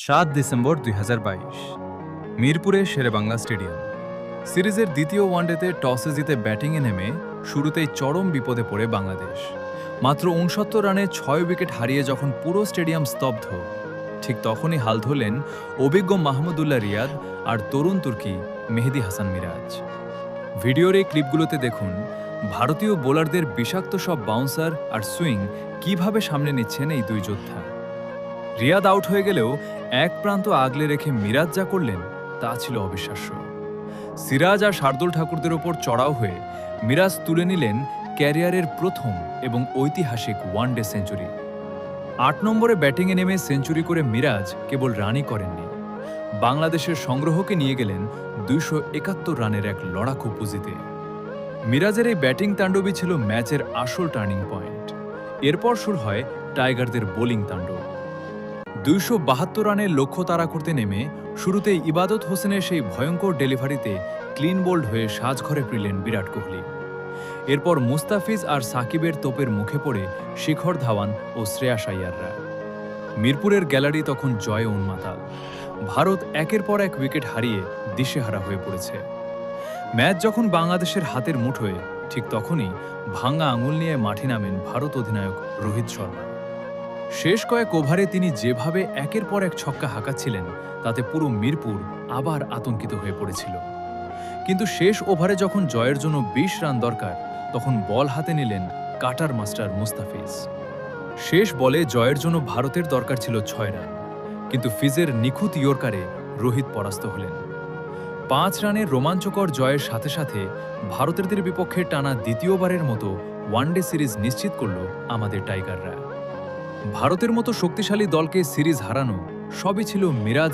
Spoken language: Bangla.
ডিসেম্বর ২০২২ মিরপুরে শেরেবাংলা স্টেডিয়াম। সিরিজের দ্বিতীয় ওয়ানডেতে টসে জিতে ব্যাটিংয়ে নেমে শুরুতেই চরম বিপদে পড়ে বাংলাদেশ। মাত্র ৬৯ রানে ৬ উইকেট হারিয়ে যখন পুরো স্টেডিয়াম স্তব্ধ, ঠিক তখনই হাল ধরলেন অভিজ্ঞ মাহমুদুল্লাহ রিয়াদ আর তরুণ তুর্কি মেহেদী হাসান মিরাজ। ভিডিওর এই ক্লিপগুলোতে দেখুন ভারতীয় বোলারদের বিষাক্ত সব বাউন্সার আর সুইং কিভাবে সামনে নিচ্ছেন এই দুই যোদ্ধা। রিয়াদ আউট হয়ে গেলেও এক প্রান্ত আগলে রেখে মিরাজ যা করলেন তা ছিল অবিশ্বাস্য। সিরাজ আর শার্দুল ঠাকুরদের ওপর চড়াও হয়ে মিরাজ তুলে নিলেন ক্যারিয়ারের প্রথম এবং ঐতিহাসিক ওয়ানডে সেঞ্চুরি। ৮ নম্বরে ব্যাটিংয়ে নেমে সেঞ্চুরি করে মিরাজ কেবল রানই করেননি, বাংলাদেশের সংগ্রহকে নিয়ে গেলেন ২৭১ রানের এক লড়াকু পুঁজিতে। মিরাজের এই ব্যাটিং তাণ্ডবই ছিল ম্যাচের আসল টার্নিং পয়েন্ট। এরপর শুরু হয় টাইগারদের বোলিং তাণ্ডব। ২৭২ রানের লক্ষ্য তাড়া করতে নেমে শুরুতেই ইবাদত হোসেনের সেই ভয়ঙ্কর ডেলিভারিতে ক্লিন বোল্ড হয়ে সাজঘরে ফিরলেন বিরাট কোহলি। এরপর মুস্তাফিজ আর সাকিবের তোপের মুখে পড়ে শিখর ধাওয়ান ও শ্রেয়াস আইয়াররা। মিরপুরের গ্যালারি তখন জয়ে উন্মাতাল। ভারত একের পর এক উইকেট হারিয়ে দিশেহারা হয়ে পড়েছে। ম্যাচ যখন বাংলাদেশের হাতের মুঠোয়, ঠিক তখনই ভাঙা আঙুল নিয়ে মাঠে নামেন ভারত অধিনায়ক রোহিত শর্মা। শেষ কয়েক ওভারে তিনি যেভাবে একের পর এক ছক্কা হাঁকাচ্ছিলেন তাতে পুরো মিরপুর আবার আতঙ্কিত হয়ে পড়েছিল। কিন্তু শেষ ওভারে যখন জয়ের জন্য ২০ রান দরকার, তখন বল হাতে নিলেন কাটার মাস্টার মুস্তাফিজ। শেষ বলে জয়ের জন্য ভারতের দরকার ছিল ৬ রান, কিন্তু ফিজের নিখুঁত ইয়র্কারে রোহিত পরাস্ত হলেন। ৫ রানের রোমাঞ্চকর জয়ের সাথে সাথে ভারতের বিপক্ষে টানা দ্বিতীয়বারের মতো ওয়ানডে সিরিজ নিশ্চিত করল আমাদের টাইগাররা। ভারতের মতো শক্তিশালী দলকে সিরিজ হারানো সবই ছিল মিরাজ